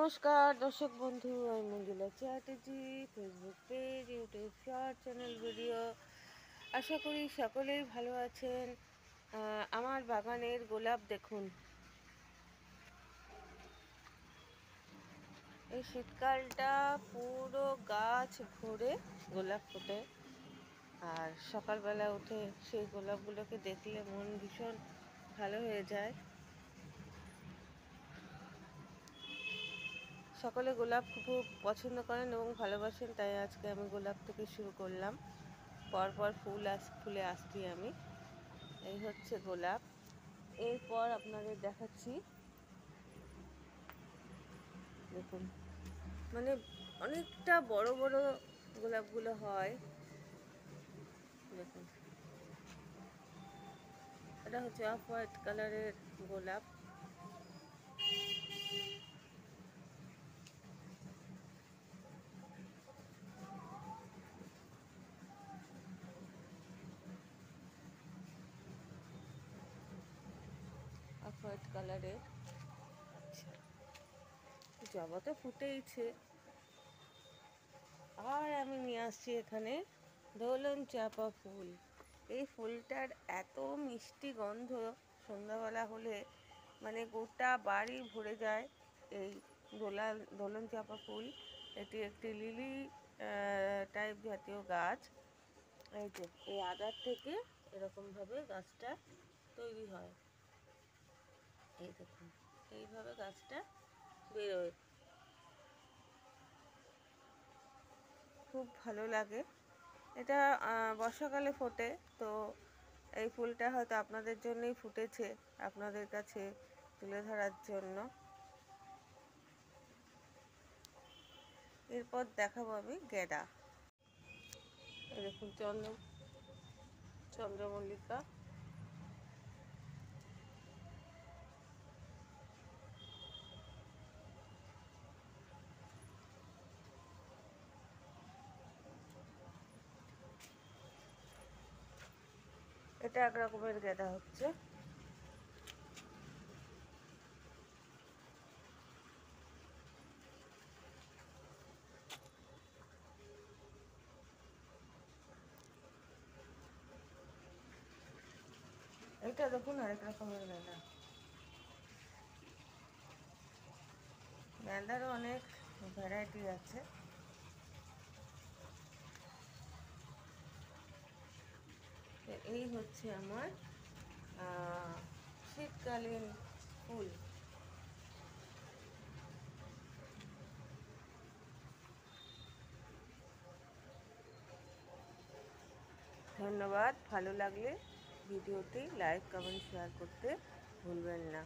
নমস্কার দর্শক বন্ধু, আমি Manjula Chatterjee. Facebook page, YouTube short channel video, আশা করি সকলেই ভালো আছেন। আমার বাগানের গোলাপ দেখুন, এই শীতকালটা পুরো গাছ ভরে গোলাপ ফোটে। আর সকালবেলা উঠে সেই গোলাপগুলোকে দেখলে মন ভীষণ ভালো হয়ে যায়। সকলে গোলাপ খুব পছন্দ করেন এবং ভালোবাসেন, তাই আজকে আমি গোলাপ থেকে শুরু করলাম। পরপর ফুলে আসছি আমি। এই হচ্ছে গোলাপ। এরপর আপনাদের দেখাচ্ছি, দেখুন, মানে অনেকটা বড় বড় গোলাপগুলো হয়। দেখুন, এটা হচ্ছে অফ হোয়াইট কালারের গোলাপ। অফ হোয়াইট কালারের। আচ্ছা, জবা তো ফুটেইছে। আর আমি নিয়ে আসছি এখানে দোলন চাপা ফুল। এই ফুলটার এত মিষ্টি গন্ধ, সন্ধ্যাবেলা হলে মানে গোটা বাড়ি ভরে যায়। এই দোলন চাপা ফুল, এটি একটি লিলি টাইপ জাতীয় গাছ। এই যে এই আদার থেকে এরকমভাবে গাছটা তৈরি হয়। এই দেখুন, এইভাবে গাছটা বেরোয়, খুব ভালো লাগে। এটা বর্ষাকালে ফোটে, তো এই ফুলটা হয়তো আপনাদের জন্যই ফুটেছে, আপনাদের কাছে তুলে ধরার জন্য। এরপর দেখাবো আমি গেঁদা। এই দেখুন, চন্দ্রমল্লিকা। এটা এক রকমের গেঁদা হচ্ছে। এটা দেখুন আরেক রকমের গেঁদা। গেঁদারও অনেক ভ্যারাইটি আছে। এই হচ্ছে আমার শীতকালীন ফুল। ধন্যবাদ। ভালো লাগলে ভিডিওটি লাইক, কমেন্ট, শেয়ার করতে ভুলবেন না।